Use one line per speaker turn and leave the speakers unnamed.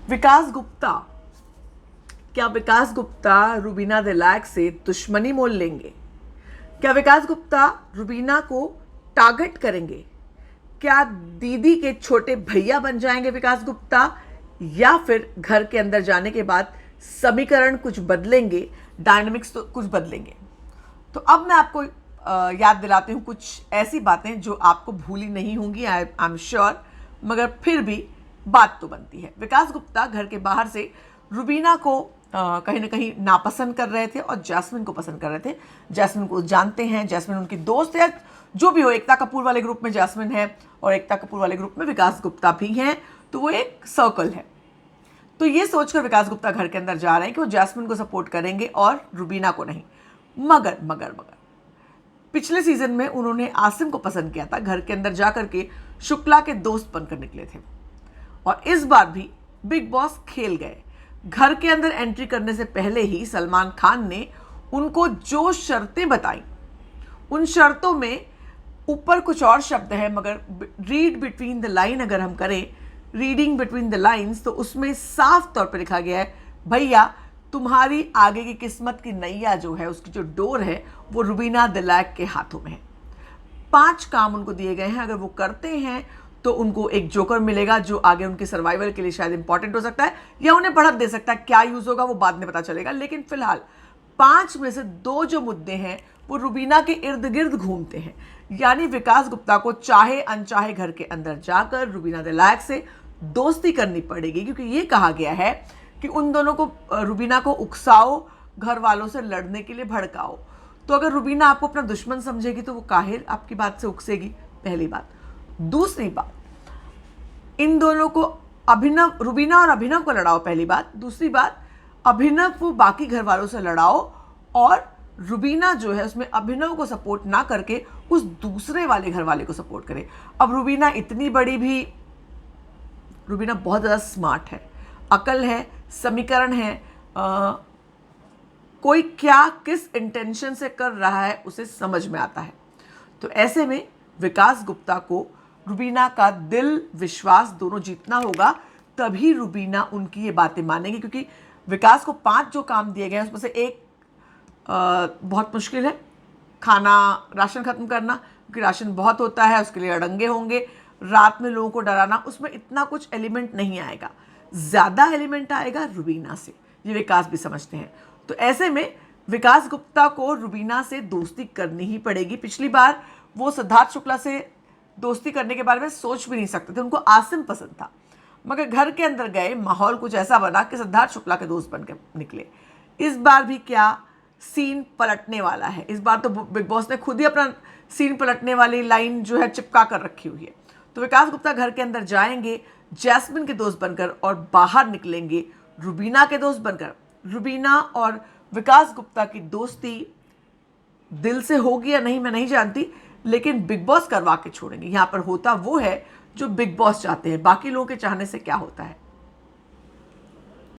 विकास गुप्ता, क्या विकास गुप्ता रुबीना दिलैक से दुश्मनी मोल लेंगे? क्या विकास गुप्ता रुबीना को टारगेट करेंगे? क्या दीदी के छोटे भैया बन जाएंगे विकास गुप्ता, या फिर घर के अंदर जाने के बाद समीकरण कुछ बदलेंगे, डायनामिक्स तो कुछ बदलेंगे? तो अब मैं आपको याद दिलाती हूँ कुछ ऐसी बातें जो आपको भूली नहीं होंगी, आई एम श्योर, मगर फिर भी बात तो बनती है। विकास गुप्ता घर के बाहर से रुबीना को कहीं ना कहीं नापसंद कर रहे थे और जैस्मिन को पसंद कर रहे थे। जैस्मिन को जानते हैं, जैस्मिन उनकी दोस्त है, जो भी हो। एकता कपूर वाले ग्रुप में जैस्मिन है और एकता कपूर वाले ग्रुप में विकास गुप्ता भी हैं, तो वो एक सर्कल है। तो ये सोचकर विकास गुप्ता घर के अंदर जा रहे हैं कि वो जैस्मिन को सपोर्ट करेंगे और रुबीना को नहीं। मगर मगर मगर पिछले सीजन में उन्होंने आसिम को पसंद किया था, घर के अंदर जाकर के शुक्ला के दोस्त बनकर निकले थे। और इस बार भी बिग बॉस खेल गए। घर के अंदर एंट्री करने से पहले ही सलमान खान ने उनको जो शर्तें बताई, उन शर्तों में ऊपर कुछ और शब्द है, मगर रीड बिटवीन द लाइन अगर हम करें, रीडिंग बिटवीन द लाइंस, तो उसमें साफ तौर पर लिखा गया है, भैया तुम्हारी आगे की किस्मत की नैया जो है, उसकी जो डोर है, वो रुबीना दिलैक के हाथों में है। 5 काम उनको दिए गए हैं, अगर वो करते हैं तो उनको एक जोकर मिलेगा जो आगे उनके सर्वाइवल के लिए शायद इंपॉर्टेंट हो सकता है, या उन्हें बढ़त दे सकता है। क्या यूज होगा वो बाद में पता चलेगा, लेकिन फिलहाल 5 में से 2 जो मुद्दे हैं वो रुबीना के इर्द गिर्द घूमते हैं। यानी विकास गुप्ता को चाहे अनचाहे घर के अंदर जाकर रुबीना दिलैक से दोस्ती करनी पड़ेगी, क्योंकि ये कहा गया है कि उन दोनों को, रुबीना को उकसाओ, घर वालों से लड़ने के लिए भड़काओ। तो अगर रुबीना आपको अपना दुश्मन समझेगी तो वो काहिर आपकी बात से उकसेगी, पहली बात। दूसरी बात, इन दोनों को अभिनव, रुबीना और अभिनव को लड़ाओ, पहली बात। दूसरी बात, अभिनव को बाकी घर वालों से लड़ाओ और रुबीना जो है उसमें अभिनव को सपोर्ट ना करके उस दूसरे वाले घर वाले को सपोर्ट करे। अब रुबीना इतनी बड़ी भी, रुबीना बहुत ज़्यादा स्मार्ट है, अकल है, समीकरण है, कोई क्या किस इंटेंशन से कर रहा है उसे समझ में आता है। तो ऐसे में विकास गुप्ता को रुबीना का दिल विश्वास दोनों जीतना होगा, तभी रुबीना उनकी ये बातें मानेंगे। क्योंकि विकास को 5 जो काम दिए गए हैं उसमें से एक बहुत मुश्किल है, खाना राशन ख़त्म करना, क्योंकि राशन बहुत होता है, उसके लिए अड़ंगे होंगे। रात में लोगों को डराना, उसमें इतना कुछ एलिमेंट नहीं आएगा, ज़्यादा एलिमेंट आएगा रुबीना से, ये विकास भी समझते हैं। तो ऐसे में विकास गुप्ता को रुबीना से दोस्ती करनी ही पड़ेगी। पिछली बार वो सिद्धार्थ शुक्ला से दोस्ती करने के बारे में सोच भी नहीं सकते थे, उनको आसिम पसंद था, मगर घर के अंदर गए, माहौल कुछ ऐसा बना कि सिद्धार्थ शुक्ला के दोस्त बन के निकले। इस बार भी क्या सीन पलटने वाला है? इस बार तो बिग बॉस ने खुद ही अपना सीन पलटने वाली लाइन जो है चिपका कर रखी हुई है। तो विकास गुप्ता घर के अंदर जाएंगे जैस्मिन के दोस्त बनकर और बाहर निकलेंगे रुबीना के दोस्त बनकर। रुबीना और विकास गुप्ता की दोस्ती दिल से होगी या नहीं मैं नहीं जानती, लेकिन बिग बॉस करवा के छोड़ेंगे। यहाँ पर होता वो है जो बिग बॉस चाहते हैं, बाकी लोगों के चाहने से क्या होता है।